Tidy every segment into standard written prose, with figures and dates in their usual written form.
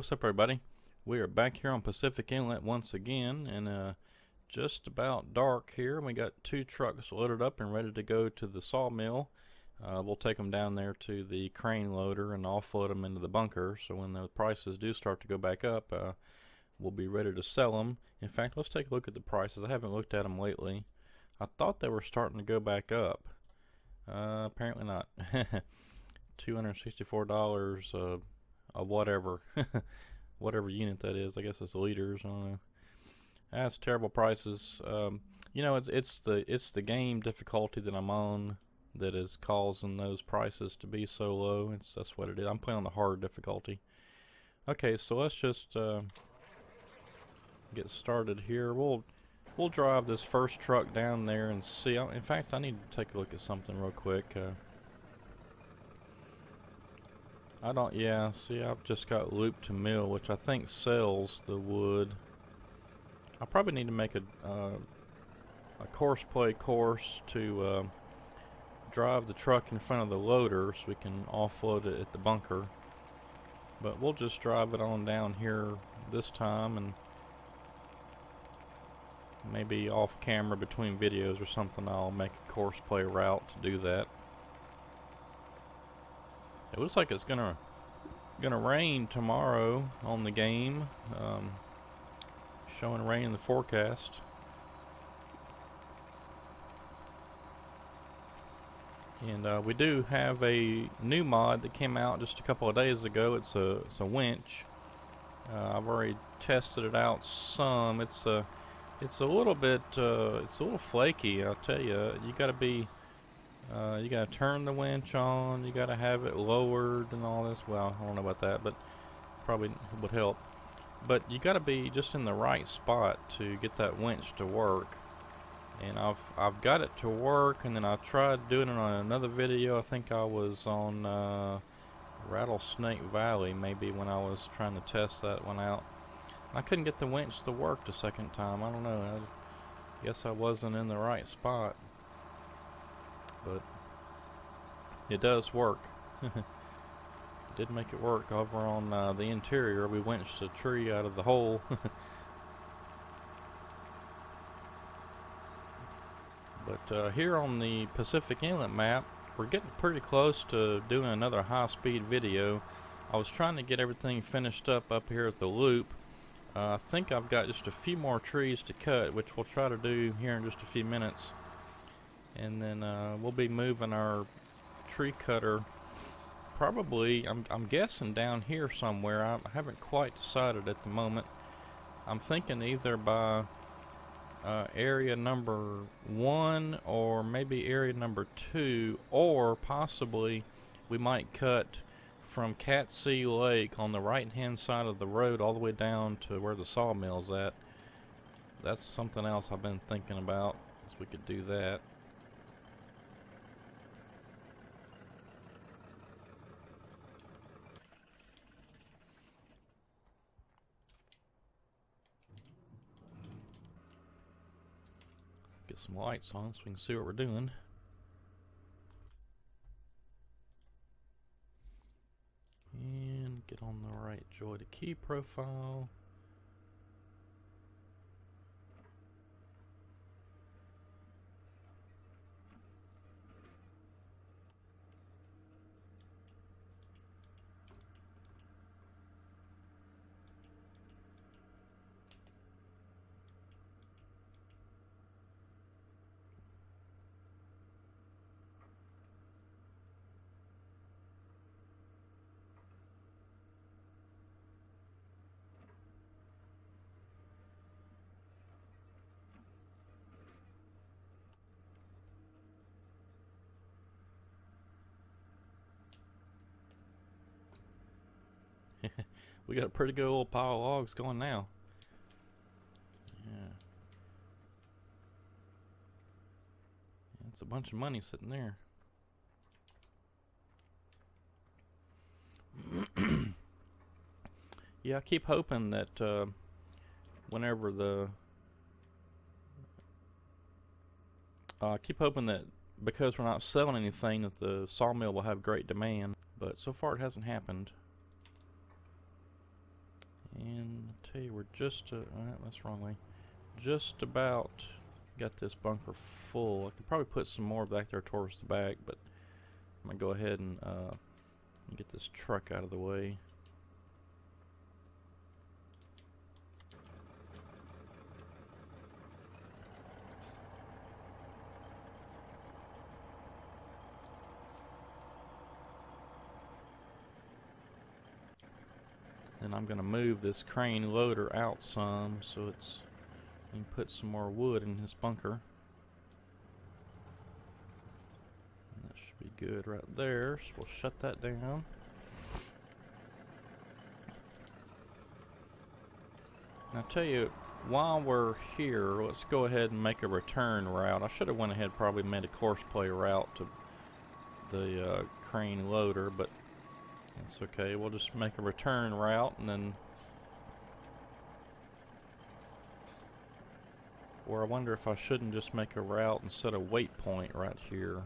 what's up everybody? We are back here on Pacific Inlet once again, and just about dark here. We got two trucks loaded up and ready to go to the sawmill. We'll take them down there to the crane loader and offload them into the bunker, so when the prices do start to go back up, we'll be ready to sell them. In fact, let's take a look at the prices. I haven't looked at them lately. I thought they were starting to go back up. Apparently not. $264 a whatever whatever unit that is. I guess it's liters. I don't know. That's terrible prices. You know, it's the game difficulty that I'm on that is causing those prices to be so low. That's what it is. I'm playing on the hard difficulty. Okay, so let's just get started here. We'll drive this first truck down there and see. In fact, I need to take a look at something real quick. Yeah, see, I've just got loop to mill, which I think sells the wood. I probably need to make a course play course to drive the truck in front of the loader so we can offload it at the bunker. But we'll just drive it on down here this time, and maybe off camera between videos or something I'll make a course play route to do that. It looks like it's gonna rain tomorrow on the game. Showing rain in the forecast. And we do have a new mod that came out just a couple of days ago. It's a winch. I've already tested it out some. It's a little bit it's a little flaky. I'll tell you. You gotta turn the winch on, you gotta have it lowered and all this. Well, I don't know about that, but probably would help. But you gotta be just in the right spot to get that winch to work. And I've got it to work, and then I tried doing it on another video. I think I was on Rattlesnake Valley maybe when I was trying to test that one out. I couldn't get the winch to work the second time. I don't know. I guess I wasn't in the right spot. But it does work. Did make it work over on the interior. We winched a tree out of the hole. But here on the Pacific Inlet map, we're getting pretty close to doing another high-speed video. I was trying to get everything finished up here at the loop. I think I've got just a few more trees to cut, which we'll try to do here in just a few minutes. And then we'll be moving our tree cutter probably, I'm guessing down here somewhere. I haven't quite decided at the moment. I'm thinking either by area number 1 or maybe area number 2, or possibly we might cut from Catsea Lake on the right hand side of the road all the way down to where the sawmill's at. That's something else I've been thinking about, is we could do that. Get some lights on so we can see what we're doing. And get on the right joy to key profile. We got a pretty good old pile of logs going now. Yeah. It's a bunch of money sitting there. Yeah, I keep hoping that whenever the I keep hoping that because we're not selling anything that the sawmill will have great demand, but so far it hasn't happened. And I tell you, we're just that's the wrong way. Just about got this bunker full. I could probably put some more back there towards the back, but I'm gonna go ahead and get this truck out of the way. Then I'm gonna move this crane loader out some so it's you can put some more wood in this bunker. And that should be good right there. So we'll shut that down. Now, I'll tell you, while we're here, let's go ahead and make a return route. I should have went ahead and probably made a courseplay route to the crane loader, but that's okay. We'll just make a return route and then... Or I wonder if I shouldn't just make a route and set a waypoint right here.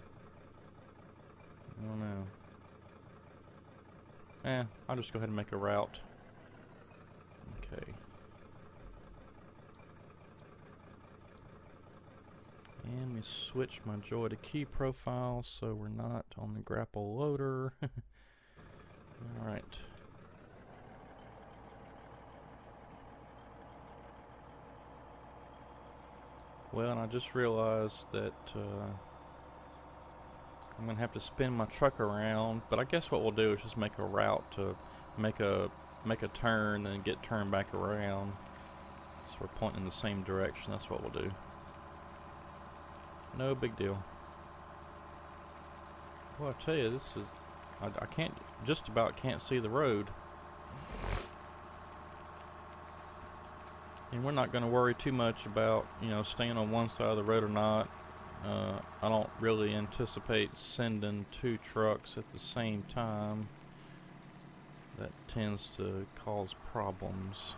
I don't know. I'll just go ahead and make a route. Okay. And we switch my joy to key profile so we're not on the grapple loader. Alright. Well, and I just realized that I'm going to have to spin my truck around, but I guess what we'll do is just make a route to make a turn and get turned back around. So we're pointing in the same direction. That's what we'll do. No big deal. Well, I tell you, this is... I can't... just about can't see the road. And we're not going to worry too much about, you know, staying on one side of the road or not. I don't really anticipate sending two trucks at the same time. That tends to cause problems.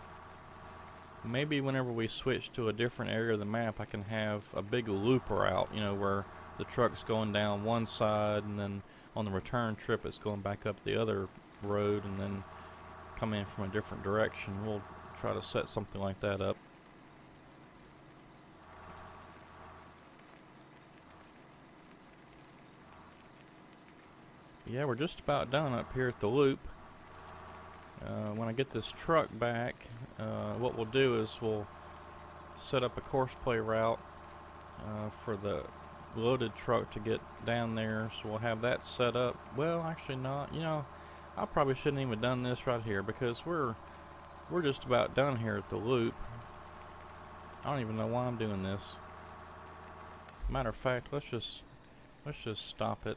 Maybe whenever we switch to a different area of the map, I can have a big loop route, you know, where the truck's going down one side and then on the return trip it's going back up the other road and then come in from a different direction. We'll try to set something like that up. Yeah, we're just about done up here at the loop. When I get this truck back, what we'll do is we'll set up a courseplay route for the loaded truck to get down there, so we'll have that set up. Well, actually not. You know, I probably shouldn't even done this right here because we're just about done here at the loop. I don't even know why I'm doing this. Matter of fact, let's just stop it.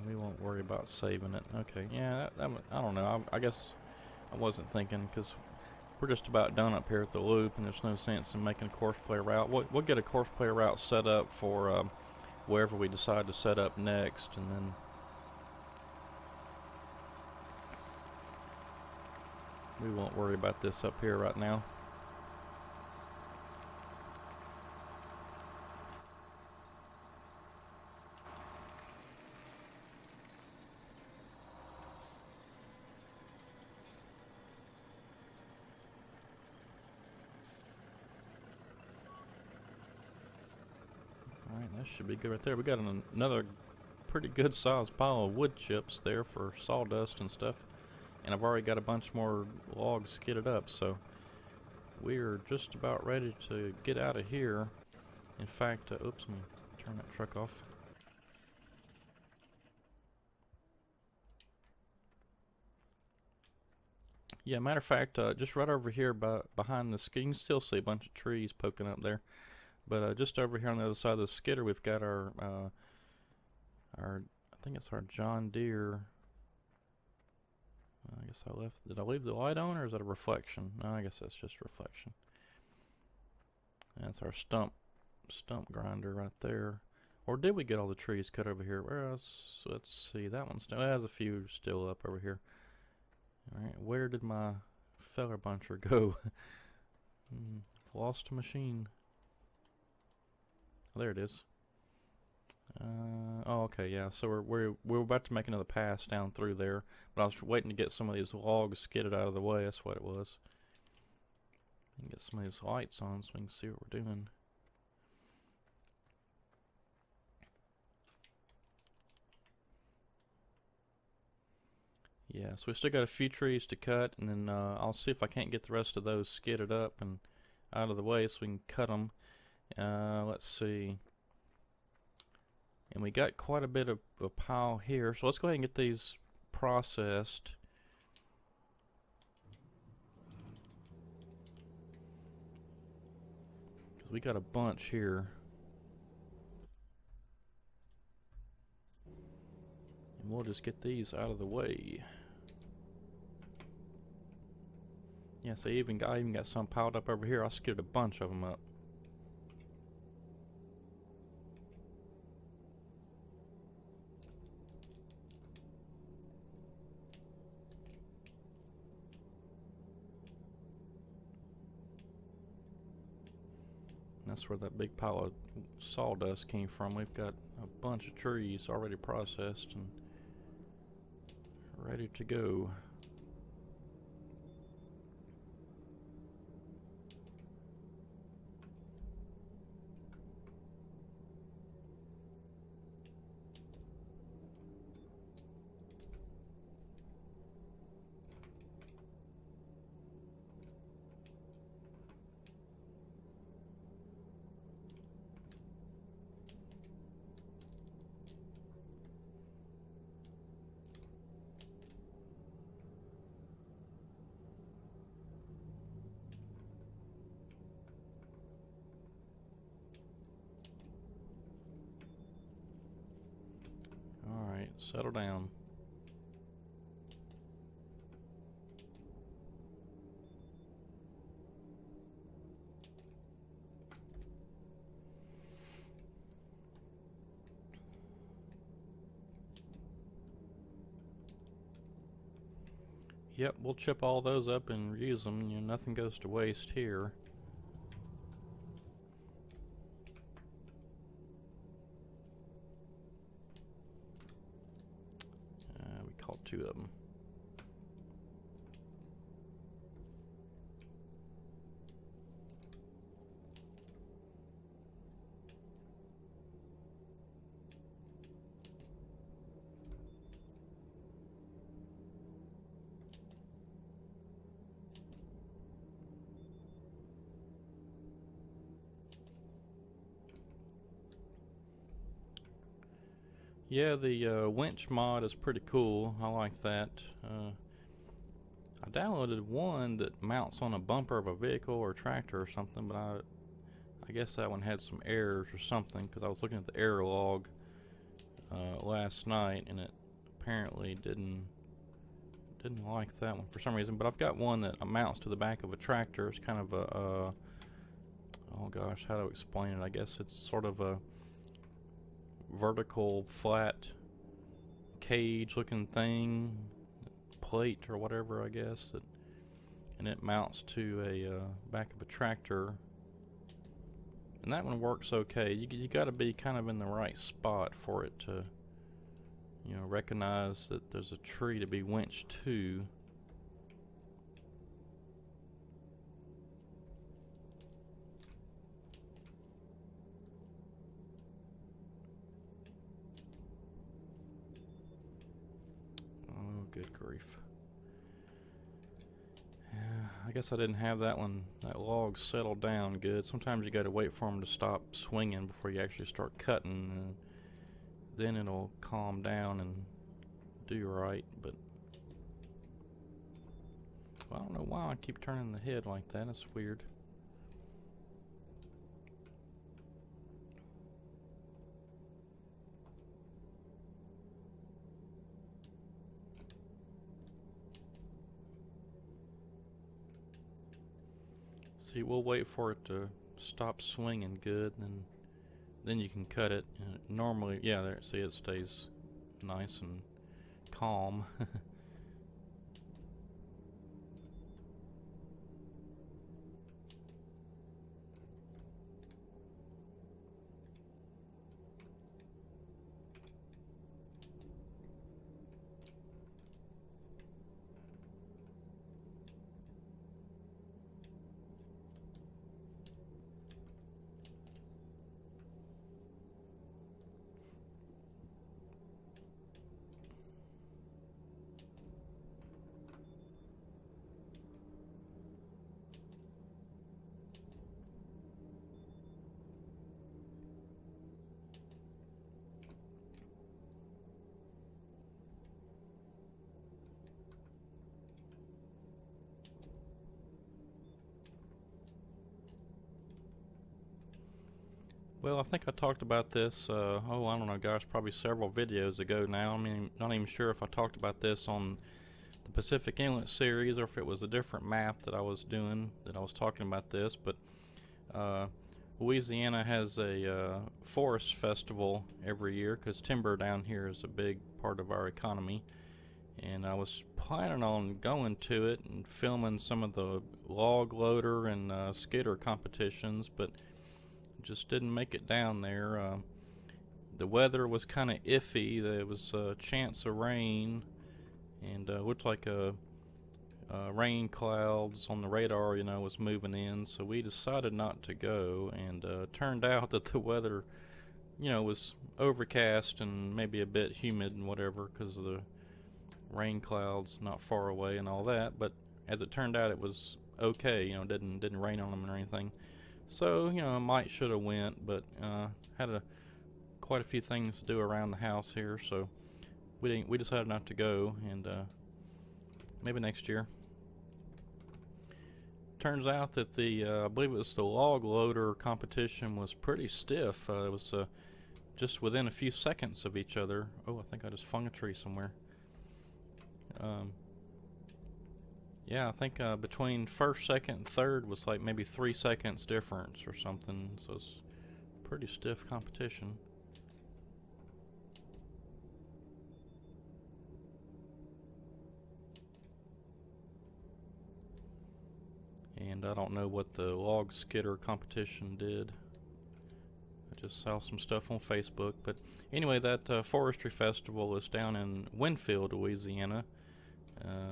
We won't worry about saving it. Okay, yeah, I don't know. I guess I wasn't thinking because we're just about done up here at the loop, and there's no sense in making a courseplay route. We'll get a courseplay route set up for wherever we decide to set up next, and then we won't worry about this up here right now. Alright, that should be good right there. We got another pretty good sized pile of wood chips there for sawdust and stuff. And I've already got a bunch more logs skidded up, so we're just about ready to get out of here. In fact, oops, let me turn that truck off. Yeah, matter of fact, just right over here behind the skid, you can still see a bunch of trees poking up there. But just over here on the other side of the skidder, we've got our I think it's our John Deere. I guess did I leave the light on, or is that a reflection? No, I guess that's just reflection. That's our stump grinder right there. Or did we get all the trees cut over here? Where else? Let's see, that one still has a few still up over here. Alright, where did my feller buncher go? Lost a machine. There it is. Oh, okay, yeah. So we're about to make another pass down through there, but I was waiting to get some of these logs skidded out of the way. That's what it was. And get some of these lights on so we can see what we're doing. Yeah, so we still got a few trees to cut, and then I'll see if I can't get the rest of those skidded up and out of the way so we can cut them. Let's see. And we got quite a bit of a pile here, so let's go ahead and get these processed. Because we got a bunch here. And we'll just get these out of the way. Yeah, so I even got some piled up over here. I skidded a bunch of them up. And that's where that big pile of sawdust came from. We've got a bunch of trees already processed and ready to go. Alright, settle down. Yep, we'll chip all those up and reuse them. You know, nothing goes to waste here. We caught two of them. Yeah, the winch mod is pretty cool. I like that. I downloaded one that mounts on a bumper of a vehicle or tractor or something, but I guess that one had some errors or something because I was looking at the error log last night and it apparently didn't like that one for some reason. But I've got one that mounts to the back of a tractor. It's kind of a oh gosh, how to explain it? I guess it's sort of a vertical flat cage looking thing, plate or whatever, I guess, and it mounts to a back of a tractor, and that one works okay. You got to be kind of in the right spot for it to, you know, recognize that there's a tree to be winched to. Oh, good grief. Yeah, I guess I didn't have that log settled down good. Sometimes you got to wait for them to stop swinging before you actually start cutting, and then it'll calm down and do right. But well, I don't know why I keep turning the head like that. It's weird. See, we'll wait for it to stop swinging good, and then you can cut it. And normally, yeah, there. See, it stays nice and calm. Well, I think I talked about this, oh, I don't know, gosh, probably several videos ago now. I mean, not even sure if I talked about this on the Pacific Inlet series or if it was a different map that I was doing that I was talking about this. But uh, Louisiana has a forest festival every year because timber down here is a big part of our economy. And I was planning on going to it and filming some of the log loader and skidder competitions, but just didn't make it down there. The weather was kind of iffy. There was a chance of rain, and looked like rain clouds on the radar, was moving in. So we decided not to go, and turned out that the weather, was overcast and maybe a bit humid and whatever because of the rain clouds not far away and all that. But as it turned out, it was okay. Didn't rain on them or anything. So I might should have went, but had quite a few things to do around the house here, so we decided not to go, and maybe next year. Turns out that the I believe it was the log loader competition was pretty stiff. It was just within a few seconds of each other. Oh, I think I just flung a tree somewhere. Um, yeah, I think between first, second, and third was like maybe 3 seconds difference or something. So it's pretty stiff competition. And I don't know what the log skidder competition did. I just saw some stuff on Facebook. But anyway, that forestry festival is down in Winfield, Louisiana,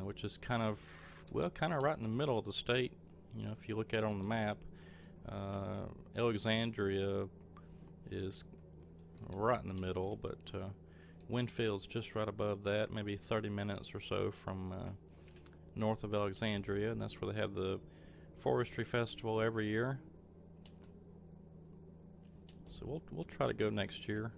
which is kind of right in the middle of the state. If you look at it on the map, Alexandria is right in the middle, but Winfield's just right above that, maybe 30 minutes or so from north of Alexandria, and that's where they have the forestry festival every year. So we'll try to go next year.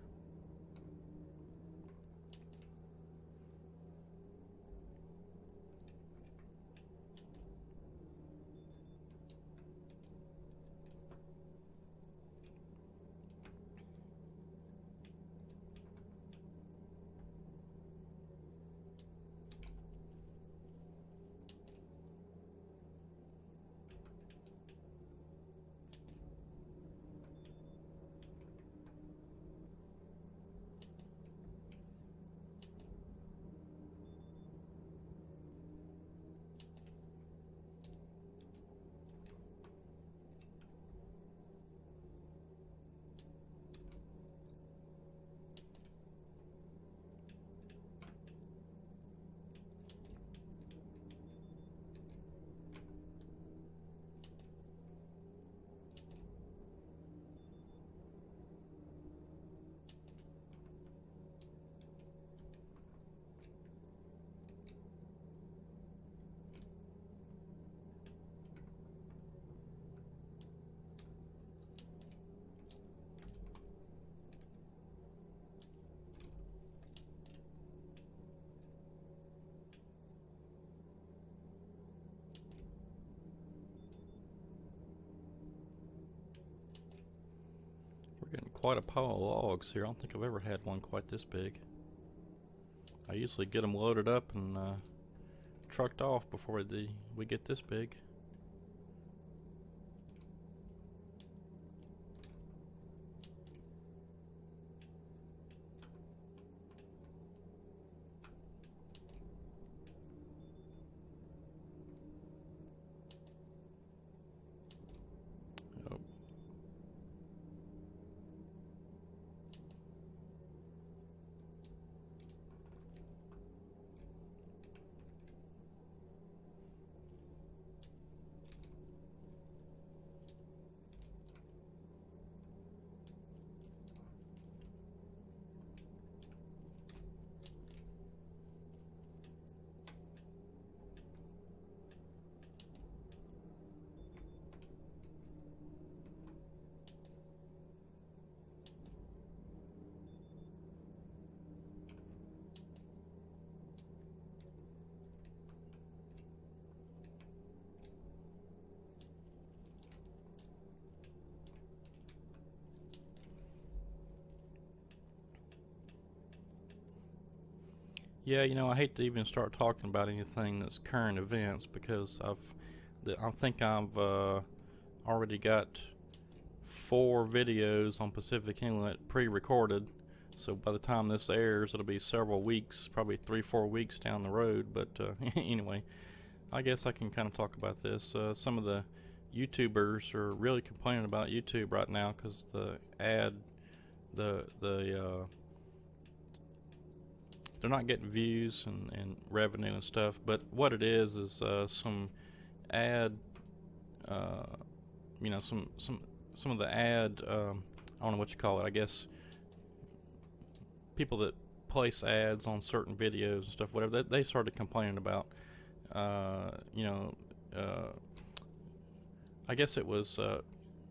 We're getting quite a pile of logs here. I don't think I've ever had one quite this big. I usually get them loaded up and trucked off before we get this big. Oh. Yeah, I hate to even start talking about anything that's current events because I think I've already got 4 videos on Pacific Inlet pre-recorded. So by the time this airs, it'll be several weeks, probably 3, 4 weeks down the road. But anyway, I guess I can kind of talk about this. Some of the YouTubers are really complaining about YouTube right now because the they're not getting views and revenue and stuff. But what it is some ad, uh, some of the ad. I don't know what you call it. I guess people that place ads on certain videos and stuff, whatever. They started complaining about. Uh, you know, uh, I guess it was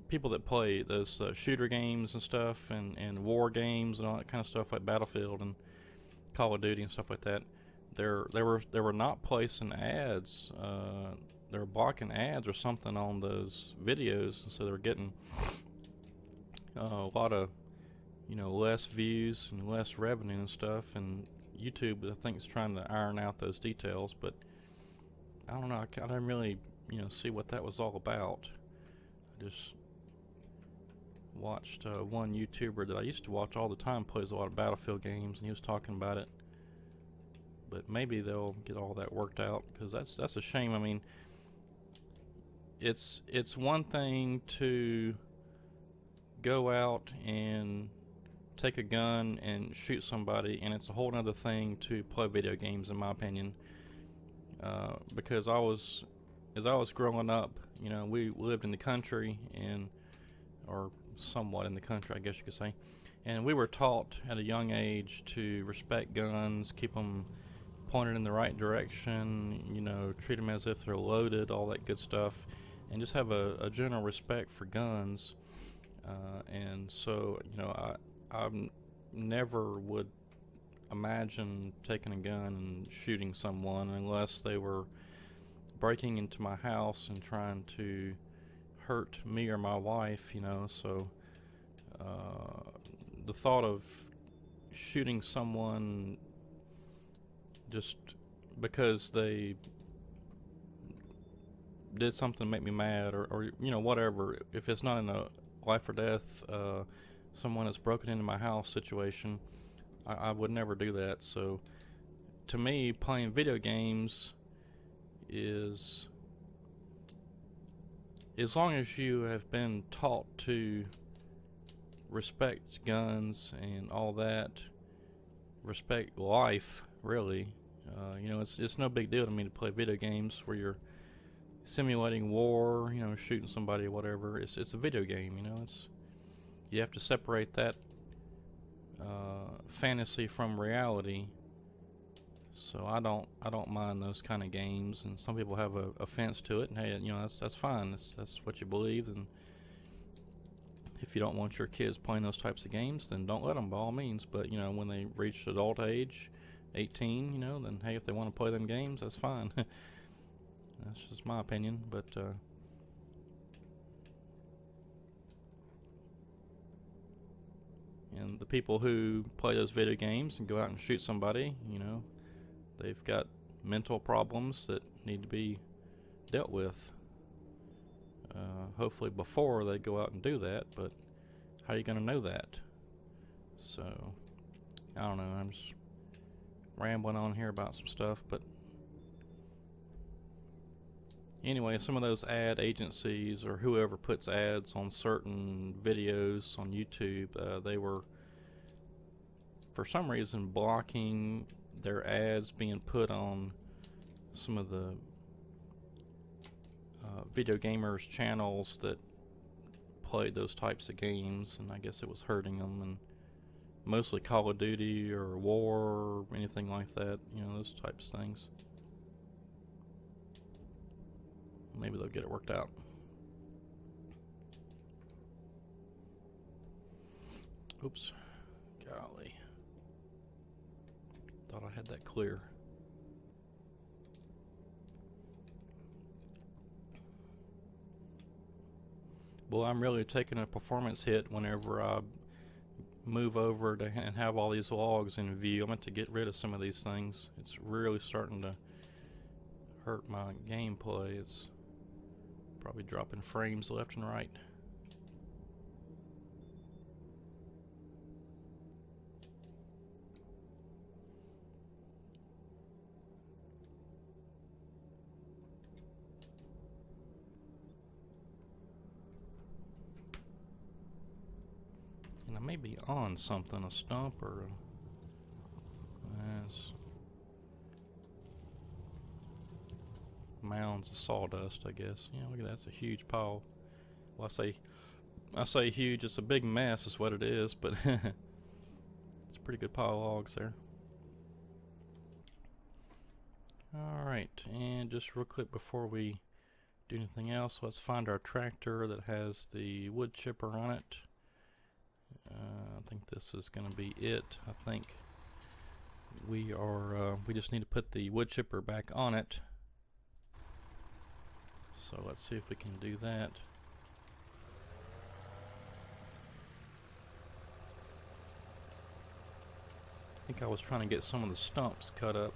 people that play those shooter games and stuff, and war games and all that kind of stuff like Battlefield and Call of Duty and stuff like that. They were not placing ads. They were blocking ads or something on those videos, so they were getting a lot of less views and less revenue and stuff. And YouTube, I think, is trying to iron out those details, but I don't know. I didn't really see what that was all about. I just watched one YouTuber that I used to watch all the time plays a lot of Battlefield games, and he was talking about it. But maybe they'll get all that worked out, because that's a shame. I mean, it's one thing to go out and take a gun and shoot somebody, and it's a whole other thing to play video games, in my opinion. Because as I was growing up, we lived in the country, or somewhat in the country, I guess you could say, and we were taught at a young age to respect guns, keep them pointed in the right direction, treat them as if they're loaded, all that good stuff, and just have a general respect for guns. And so, I never would imagine taking a gun and shooting someone unless they were breaking into my house and trying to hurt me or my wife, So the thought of shooting someone just because they did something to make me mad, or whatever, if it's not in a life or death, someone has broken into my house situation, I would never do that. So to me, playing video games is, as long as you have been taught to respect guns and all that, respect life, really. It's no big deal to me to play video games where you're simulating war, shooting somebody or whatever. It's a video game, you have to separate that fantasy from reality. So I don't mind those kind of games, and some people have a offense to it, and hey, that's fine. That's what you believe, and if you don't want your kids playing those types of games, then don't let them, by all means. But when they reach adult age, 18, then hey, if they want to play them games, that's fine. That's just my opinion, but and the people who play those video games and go out and shoot somebody, they've got mental problems that need to be dealt with. Hopefully before they go out and do that, but how are you going to know that? So, I don't know, I'm just rambling on here about some stuff, but anyway, some of those ad agencies or whoever puts ads on certain videos on YouTube, they were, for some reason, blocking their ads being put on some of the video gamers channels that played those types of games, and I guess it was hurting them, and mostly Call of Duty or war or anything like that, those types of things. Maybe they'll get it worked out. Oops. Golly. Thought I had that clear. Well, I'm really taking a performance hit whenever I move over to and have all these logs in view. I'm going to get rid of some of these things. It's really starting to hurt my gameplay. It's probably dropping frames left and right. And I may be on something, a stump or mounds of sawdust, I guess. Yeah, look at that, that's a huge pile. Well, I say huge, it's a big mess is what it is, but it's a pretty good pile of logs there. Alright, and just real quick before we do anything else, let's find our tractor that has the wood chipper on it. I think this is going to be it. I think we just need to put the wood chipper back on it. So let's see if we can do that. I think I was trying to get some of the stumps cut up.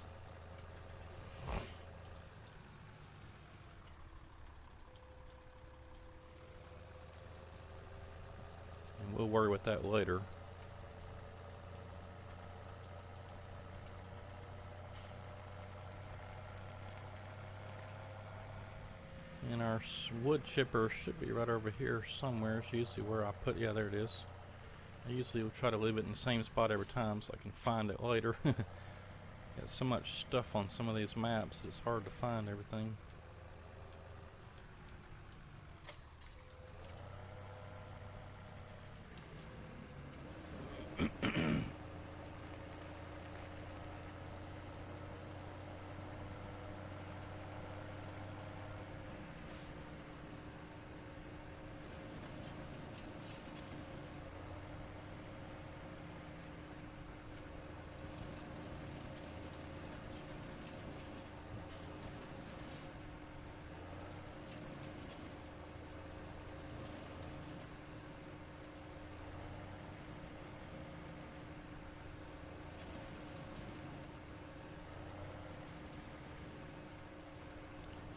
And we'll worry with that later. And our wood chipper should be right over here somewhere. It's usually where I put, yeah, there it is. I usually will try to leave it in the same spot every time so I can find it later. Got so much stuff on some of these maps, it's hard to find everything.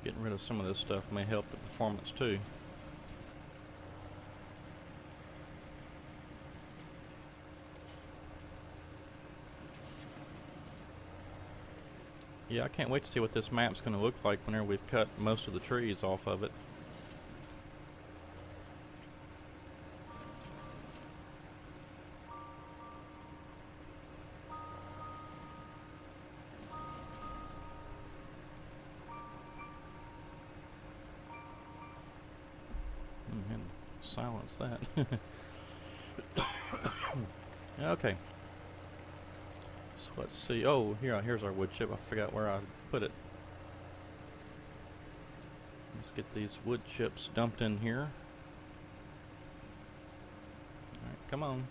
Getting rid of some of this stuff may help the performance too. Yeah, I can't wait to see what this map's going to look like whenever we've cut most of the trees off of it. And silence that. Okay. So let's see. Oh, here's our wood chip. I forgot where I put it. Let's get these wood chips dumped in here. Alright, come on.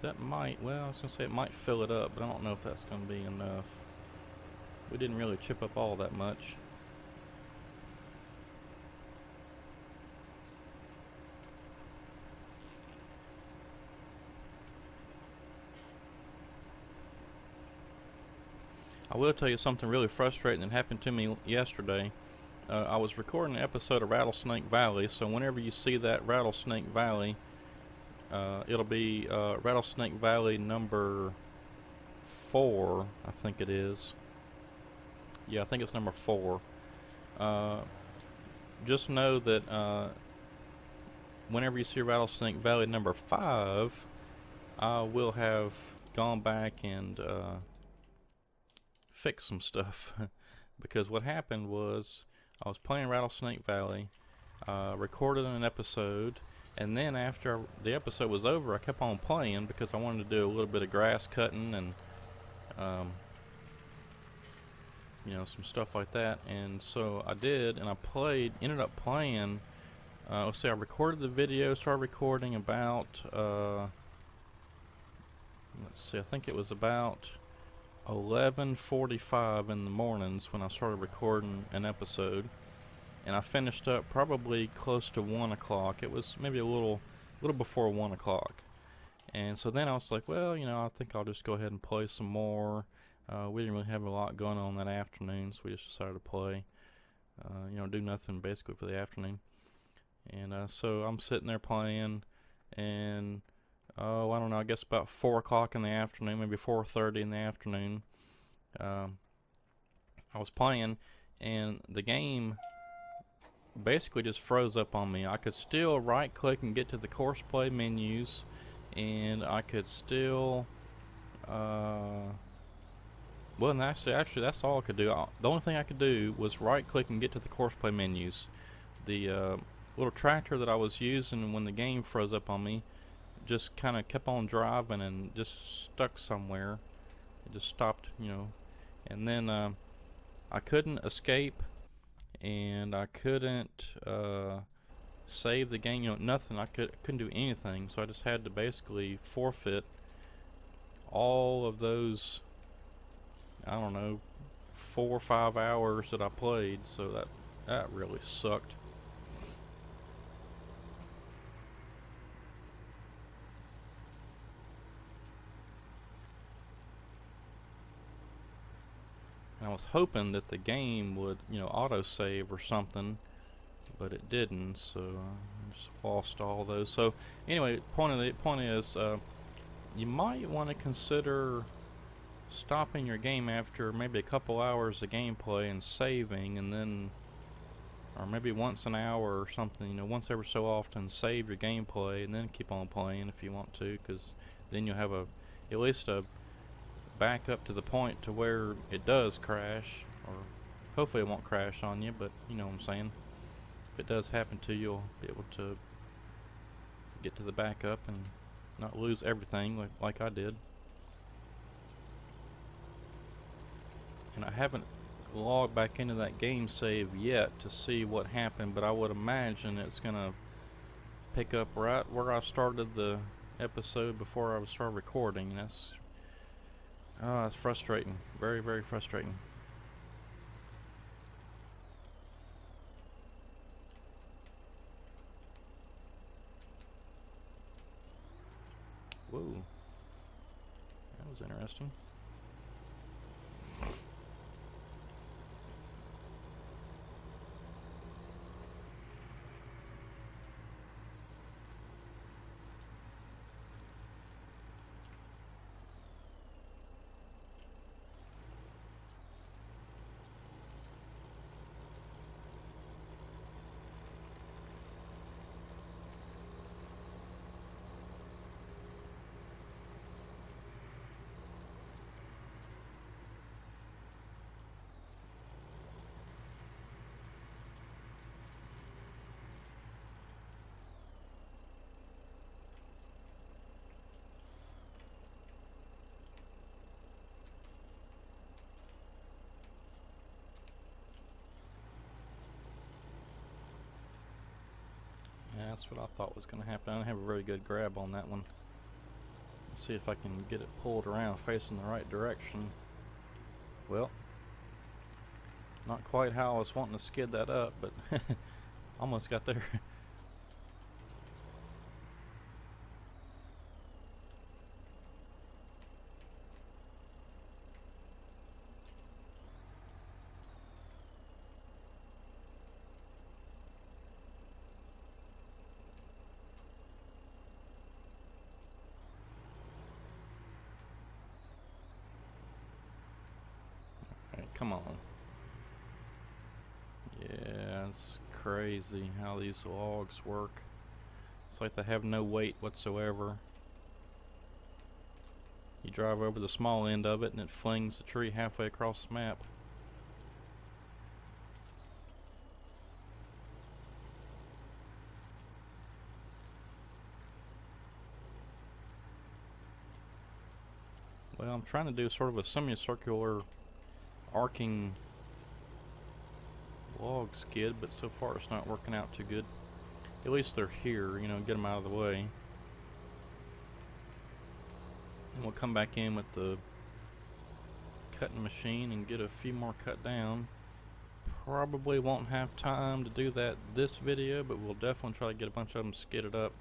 That might, well, I was going to say it might fill it up, but I don't know if that's going to be enough. We didn't really chip up all that much. I will tell you something really frustrating that happened to me yesterday. I was recording an episode of Rattlesnake Valley, so whenever you see that Rattlesnake Valley, it'll be Rattlesnake Valley number 4, I think it is. Yeah, I think it's number 4. Just know that whenever you see Rattlesnake Valley number 5, I will have gone back and fixed some stuff. Because what happened was I was playing Rattlesnake Valley, recorded an episode, and then after the episode was over, I kept on playing because I wanted to do a little bit of grass cutting and you know, some stuff like that. And so I did, and I ended up playing. Let's see, I recorded the video, started recording about let's see, I think it was about 11:45 in the mornings when I started recording an episode. and I finished up probably close to 1 o'clock. It was maybe a little before 1 o'clock. And so then I was like, well, I think I'll just go ahead and play some more. We didn't really have a lot going on that afternoon, so we just decided to play. Do nothing basically for the afternoon. And so I'm sitting there playing, and I don't know, I guess about 4 o'clock in the afternoon, maybe 4:30 in the afternoon, um, I was playing, and the game basically just froze up on me. I could still right click and get to the course play menus, and I could still well, and actually that's all I could do. The only thing I could do was right click and get to the course play menus. The little tractor that I was using when the game froze up on me just kind of kept on driving and just stuck somewhere. It just stopped, and then I couldn't escape, and I couldn't save the game, nothing. I couldn't do anything, so I just had to basically forfeit all of those, I don't know, 4 or 5 hours that I played. So that really sucked. And I was hoping that the game would, auto save or something, but it didn't. So I just lost all those. So anyway, point is, you might want to consider stopping your game after maybe a couple hours of gameplay and saving, and then, or maybe once an hour or something, once every so often, save your gameplay and then keep on playing if you want to, because then you'll have at least a back up to the point to where it does crash, or hopefully it won't crash on you, but you know what I'm saying. If it does happen to you, you'll be able to get to the backup and not lose everything like I did. And I haven't logged back into that game save yet to see what happened, but I would imagine it's gonna pick up right where I started the episode before I started recording. And that's frustrating, very, very frustrating. Whoa, that was interesting. Yeah, that's what I thought was going to happen. I didn't have a very good grab on that one. Let's see if I can get it pulled around facing the right direction. Well, not quite how I was wanting to skid that up, but almost got there. Alright, come on. Yeah, it's crazy how these logs work. It's like they have no weight whatsoever. You drive over the small end of it and it flings the tree halfway across the map. Well, I'm trying to do sort of a semicircular arcing log skid, but so far it's not working out too good. At least they're here, get them out of the way. And we'll come back in with the cutting machine and get a few more cut down. Probably won't have time to do that this video, but we'll definitely try to get a bunch of them skidded up.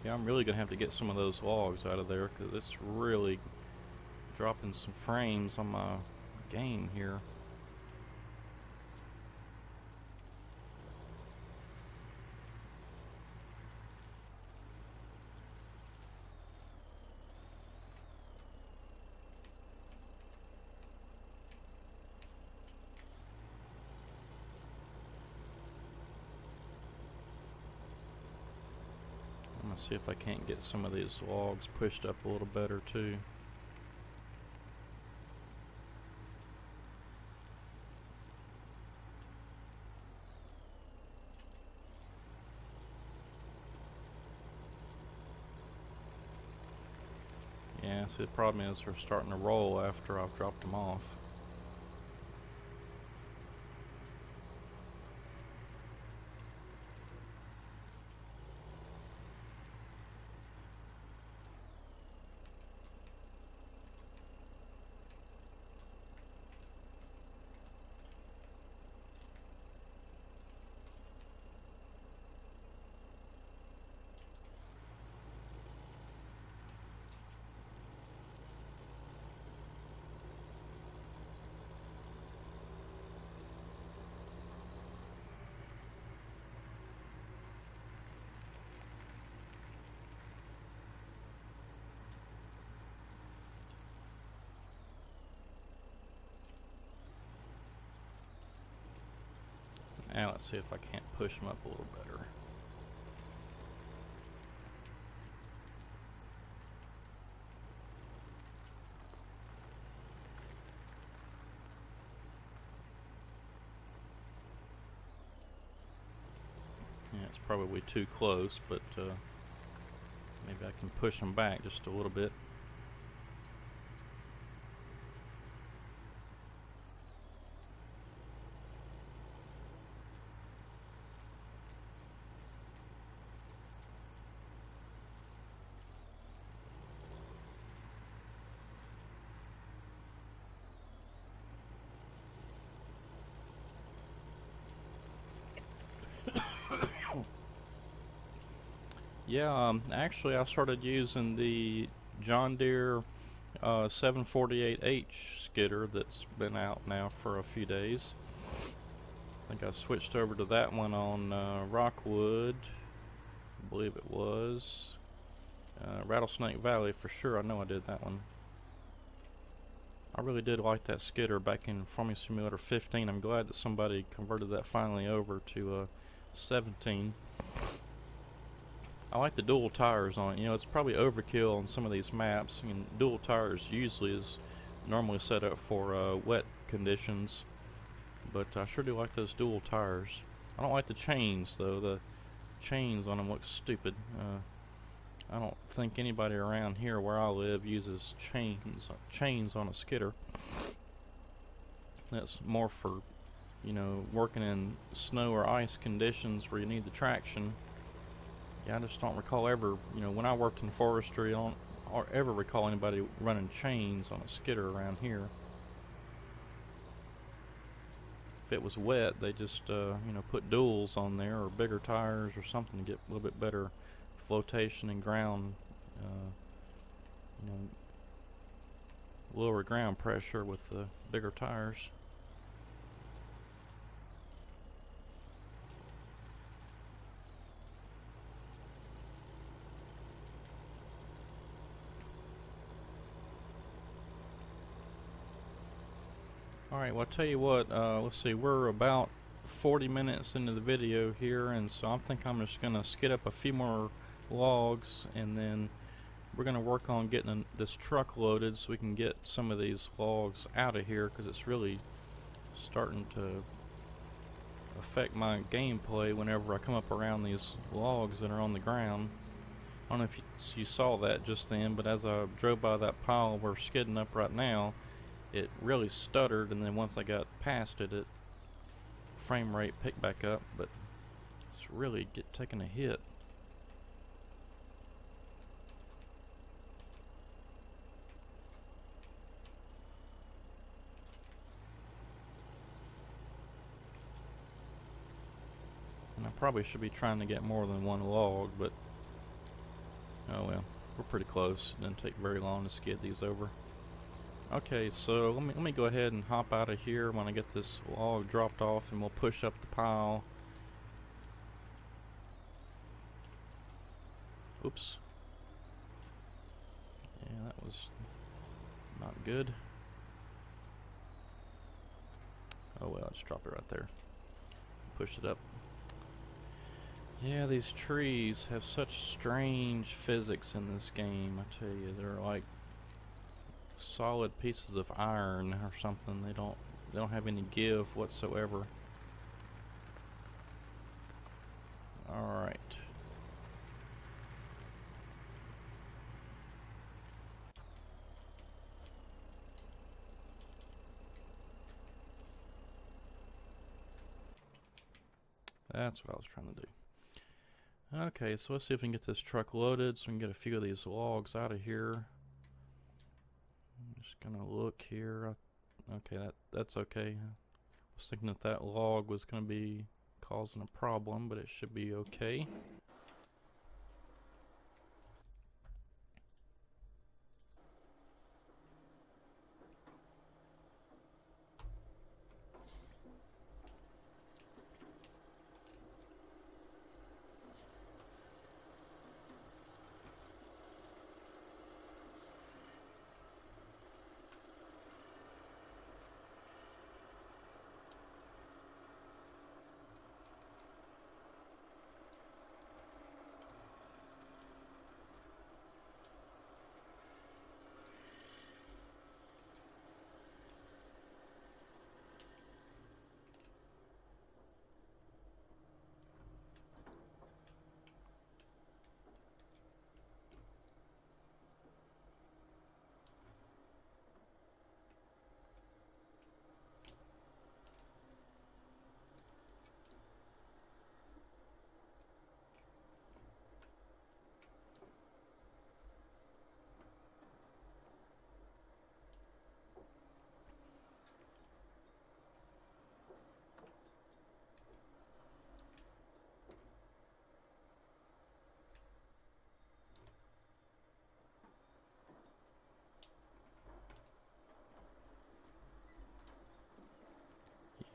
Yeah, I'm really gonna have to get some of those logs out of there because it's really dropping some frames on my game here. I'm gonna see if I can't get some of these logs pushed up a little better too. Yeah, see the problem is they're starting to roll after I've dropped them off. Now let's see if I can't push them up a little better. Yeah, it's probably too close, but maybe I can push them back just a little bit. Yeah, actually I started using the John Deere 748H skidder that's been out now for a few days. I think I switched over to that one on Rockwood, I believe it was. Rattlesnake Valley for sure, I know I did that one. I really did like that skidder back in Farming Simulator 15. I'm glad that somebody converted that finally over to 17. I like the dual tires on it. You know, it's probably overkill on some of these maps. I mean, dual tires usually is normally set up for wet conditions, but I sure do like those dual tires. I don't like the chains though. The chains on them look stupid. I don't think anybody around here where I live uses chains on a skidder. That's more for, you know, working in snow or ice conditions where you need the traction. Yeah, I just don't recall ever, you know, when I worked in forestry, I don't ever recall anybody running chains on a skidder around here. If it was wet, they just, you know, put duals on there or bigger tires or something to get a little bit better flotation and ground, you know, lower ground pressure with the bigger tires. Alright, well, I'll tell you what, let's see, we're about 40 minutes into the video here, and so I think I'm just going to skid up a few more logs, and then we're going to work on getting this truck loaded so we can get some of these logs out of here, because it's really starting to affect my gameplay whenever I come up around these logs that are on the ground. I don't know if you saw that just then, but as I drove by that pile we're skidding up right now, it really stuttered, and then once I got past it, frame rate picked back up, but it's really taking a hit. And I probably should be trying to get more than one log, but oh well, we're pretty close. It doesn't take very long to skid these over. Okay, so let me go ahead and hop out of here when I get this log dropped off, and we'll push up the pile. Oops. Yeah, that was not good. Oh well, just drop it right there. Push it up. Yeah, these trees have such strange physics in this game, I tell you. They're like solid pieces of iron or something. They don't have any give whatsoever. Alright. That's what I was trying to do. Okay, so let's see if we can get this truck loaded so we can get a few of these logs out of here. I'm just gonna look here. Okay, that's okay. I was thinking that log was gonna be causing a problem, but it should be okay.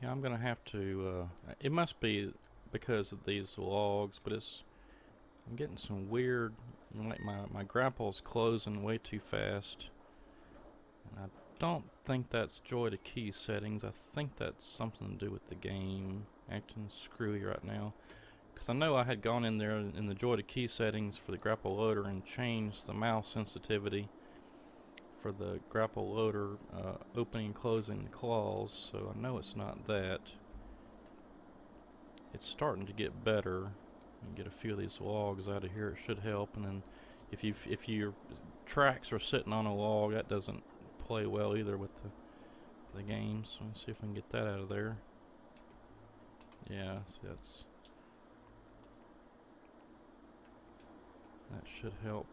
Yeah, I'm gonna have to, it must be because of these logs, but I'm getting some weird, like my grapple's closing way too fast. And I don't think that's joy to key settings. I think that's something to do with the game acting screwy right now. Because I know I had gone in there in the joy to key settings for the grapple loader and changed the mouse sensitivity for the grapple loader opening and closing the claws, so I know it's not that. It's starting to get better. And get a few of these logs out of here, it should help. And then if your tracks are sitting on a log, that doesn't play well either with the game. So let's see if we can get that out of there. Yeah, see, that should help.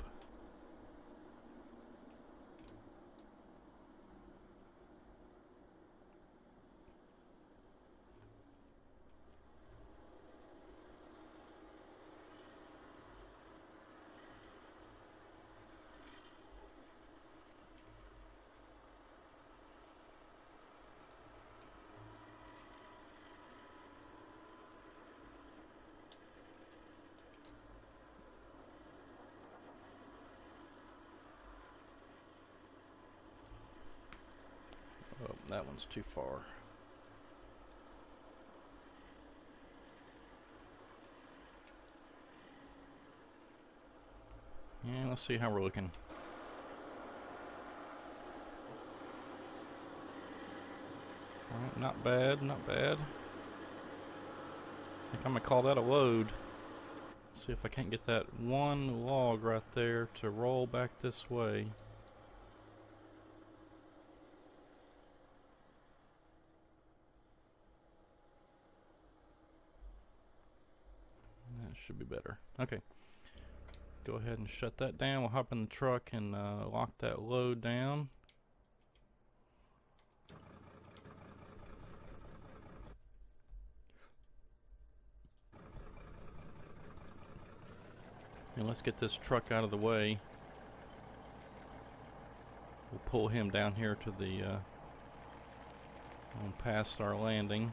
that one's too far. Yeah, let's see how we're looking. Alright, not bad, not bad. I think I'm gonna call that a load. See if I can't get that one log right there to roll back this way. That should be better. Okay. Go ahead and shut that down. We'll hop in the truck and lock that load down. And let's get this truck out of the way. We'll pull him down here to the past our landing.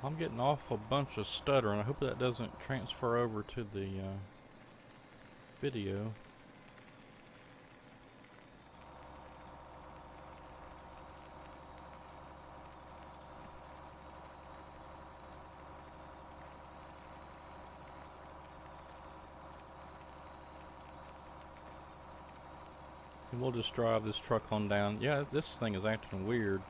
I'm getting off a bunch of stuttering. I hope that doesn't transfer over to the video. And we'll just drive this truck on down. Yeah, this thing is acting weird.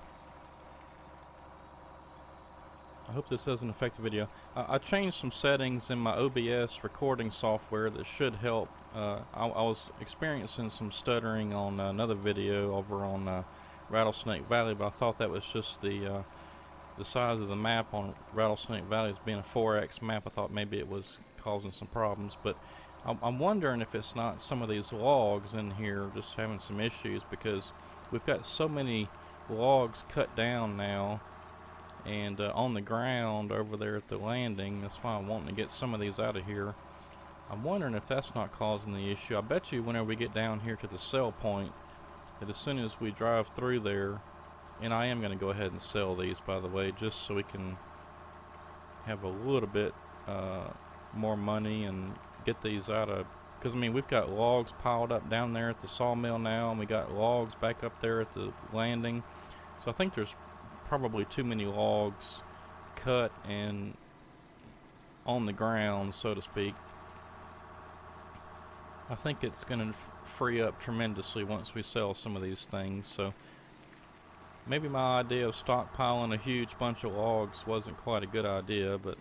I hope this doesn't affect the video. I changed some settings in my OBS recording software that should help. I was experiencing some stuttering on another video over on Rattlesnake Valley, but I thought that was just the size of the map on Rattlesnake Valley as being a 4x map. I thought maybe it was causing some problems, but I'm wondering if it's not some of these logs in here just having some issues, because we've got so many logs cut down now and on the ground over there at the landing. That's why I'm wanting to get some of these out of here. I'm wondering if that's not causing the issue. I bet you whenever we get down here to the sell point, that as soon as we drive through there, and I am going to go ahead and sell these, by the way, just so we can have a little bit more money and get these out of, because I mean we've got logs piled up down there at the sawmill now, and we got logs back up there at the landing. So I think there's probably too many logs cut and on the ground, so to speak. I think it's going to free up tremendously once we sell some of these things. So maybe my idea of stockpiling a huge bunch of logs wasn't quite a good idea, but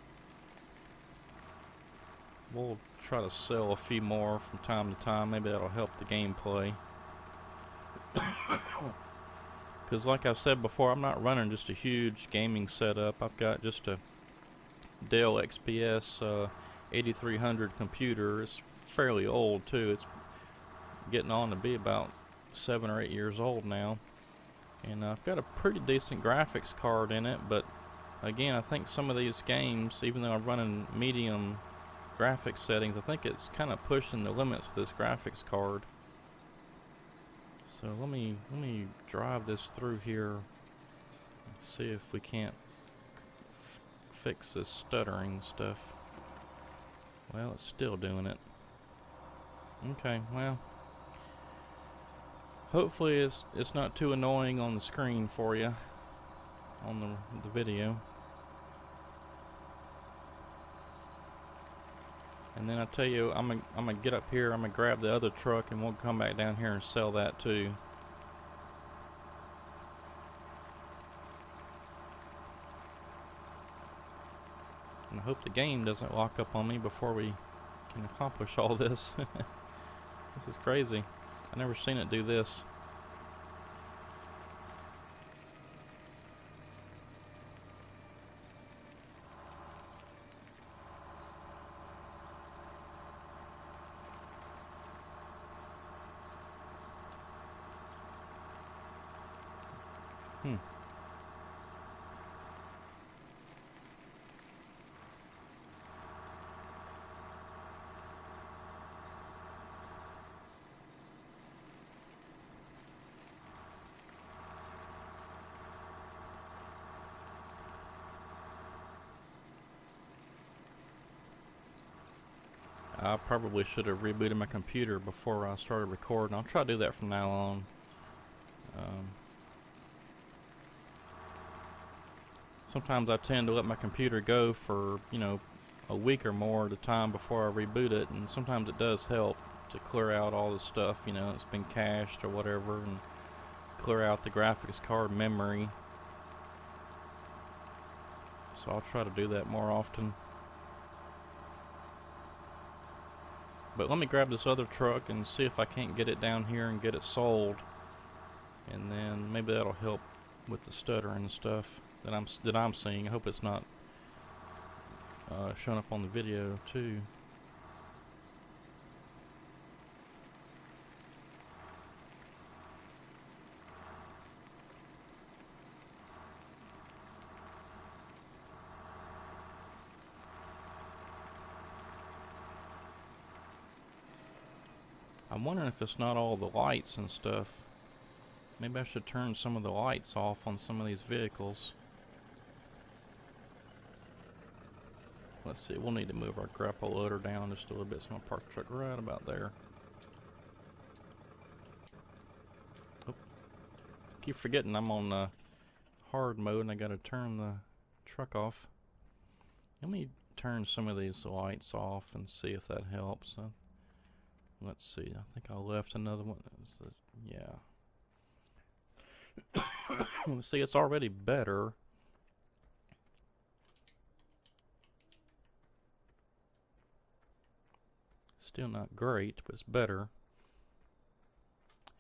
we'll try to sell a few more from time to time. Maybe that'll help the gameplay. Because like I've said before, I'm not running just a huge gaming setup. I've got just a Dell XPS 8300 computer. It's fairly old too. It's getting on to be about 7 or 8 years old now. And I've got a pretty decent graphics card in it, but again, I think some of these games, even though I'm running medium graphics settings, I think it's kind of pushing the limits of this graphics card. So let me drive this through here and see if we can't fix this stuttering stuff. Well, it's still doing it. Okay, well, hopefully it's not too annoying on the screen for you on the video. And then I tell you, I'm gonna get up here, I'm gonna grab the other truck, and we'll come back down here and sell that too. And I hope the game doesn't lock up on me before we can accomplish all this. This is crazy. I've never seen it do this. I probably should have rebooted my computer before I started recording. I'll try to do that from now on. Sometimes I tend to let my computer go for, a week or more at a time before I reboot it, and sometimes it does help to clear out all the stuff, that's been cached or whatever, and clear out the graphics card memory. So I'll try to do that more often. But let me grab this other truck and see if I can't get it down here and get it sold, and then maybe that'll help with the stuttering and stuff that I'm seeing. I hope it's not showing up on the video too. I'm wondering if it's not all the lights and stuff. Maybe I should turn some of the lights off on some of these vehicles. Let's see, we'll need to move our grapple loader down just a little bit, so I'm gonna park the truck right about there. Oh, keep forgetting I'm on hard mode and I gotta turn the truck off. Let me turn some of these lights off and see if that helps. Let's see, I think I left another one. Yeah. See, it's already better. Still not great, but it's better.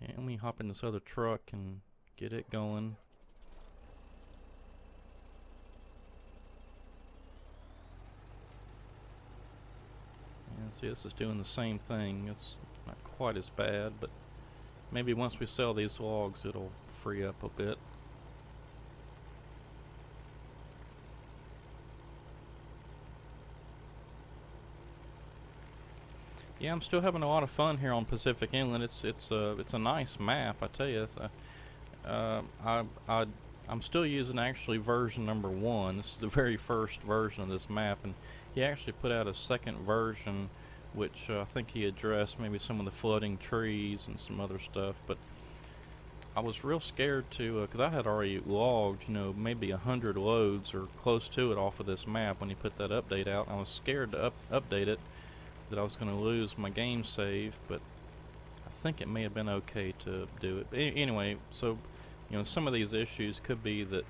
And let me hop in this other truck and get it going. And see, this is doing the same thing. It's not quite as bad, but maybe once we sell these logs, it'll free up a bit. Yeah, I'm still having a lot of fun here on Pacific Inlet. It's a nice map, I tell you. I'm still using actually version number 1. This is the very first version of this map, and he actually put out a second version, which I think he addressed maybe some of the flooding trees and some other stuff. But I was real scared to, because I had already logged, maybe 100 loads or close to it off of this map when he put that update out. I was scared to update it, that I was going to lose my game save, but I think it may have been okay to do it. But anyway, so some of these issues could be that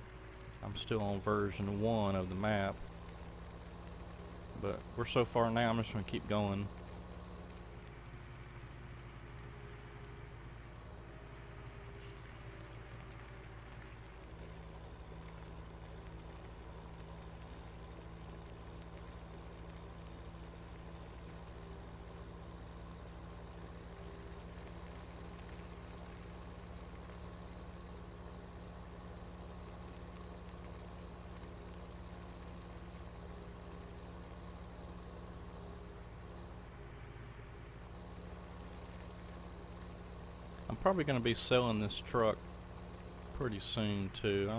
I'm still on version 1 of the map, but we're so far now. I'm just going to keep going. I'm probably going to be selling this truck pretty soon too.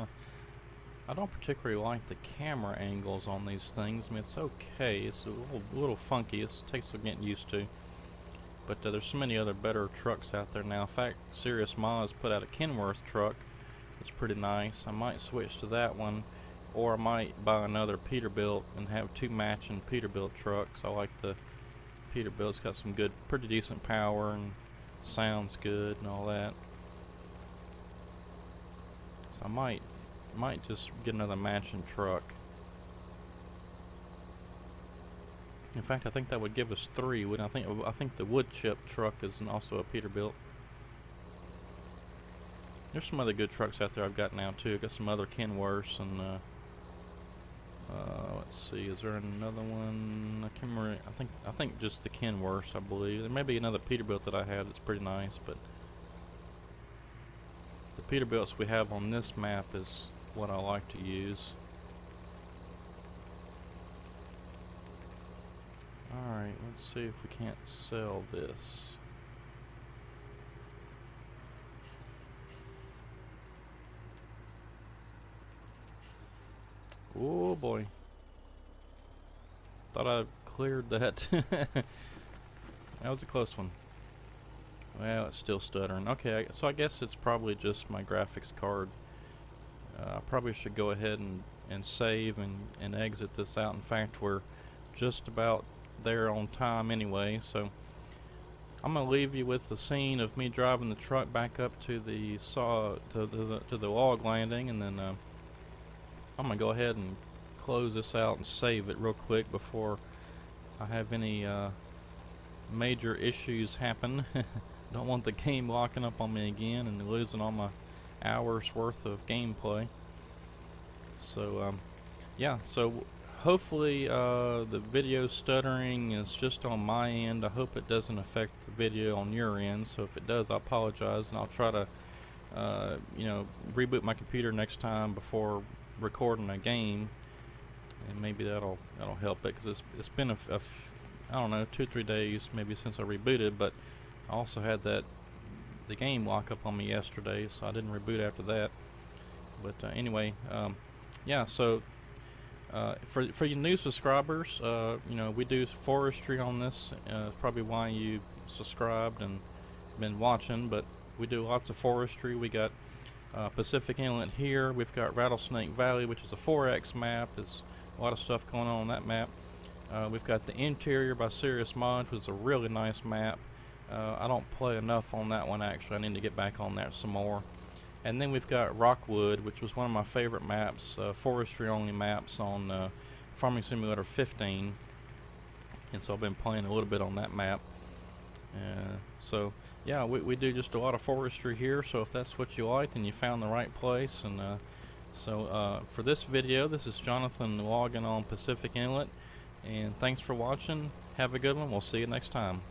I don't particularly like the camera angles on these things. I mean, it's okay. It's a little funky. It takes some getting used to. But there's so many other better trucks out there now. In fact, Serious Mods put out a Kenworth truck. It's pretty nice. I might switch to that one, or I might buy another Peterbilt and have 2 matching Peterbilt trucks. I like the Peterbilt. It's got some good, pretty decent power and sounds good and all that. So I might just get another matching truck. In fact, I think that would give us 3. I think the wood chip truck is also a Peterbilt. There's some other good trucks out there I've got now too. I've got some other Kenworths and let's see, is there another one? I can't remember. I think just the Kenworths, I believe. There may be another Peterbilt that I have that's pretty nice, but the Peterbilts we have on this map is what I like to use. Alright, let's see if we can't sell this. Oh boy. Thought I cleared that. That was a close one. Well, it's still stuttering. Okay, so I guess it's probably just my graphics card. I probably should go ahead and save and exit this out. In fact, we're just about there on time anyway, so I'm gonna leave you with the scene of me driving the truck back up to the to the log landing, and then I'm gonna go ahead and close this out and save it real quick before I have any major issues happen. Don't want the game locking up on me again and losing all my hours worth of gameplay. So yeah, so hopefully the video stuttering is just on my end. I hope it doesn't affect the video on your end. So if it does, I apologize, and I'll try to you know, reboot my computer next time before recording a game, and maybe that'll help it, because it's been I don't know, 2-3 days maybe since I rebooted, but I also had the game lock up on me yesterday, so I didn't reboot after that. But anyway, yeah, so for you new subscribers, you know, we do forestry on this. Probably why you subscribed and been watching, but we do lots of forestry. We got Pacific Inlet here. We've got Rattlesnake Valley, which is a 4X map. There's a lot of stuff going on that map. We've got the Interior by Serious Mods, which is a really nice map. I don't play enough on that one, actually. I need to get back on that some more. And then we've got Rockwood, which was one of my favorite maps, forestry only maps on Farming Simulator 15. And so I've been playing a little bit on that map. So yeah, we do just a lot of forestry here, so if that's what you like, then you found the right place. And so for this video, this is Jonathan logging on Pacific Inlet, and thanks for watching. Have a good one. We'll see you next time.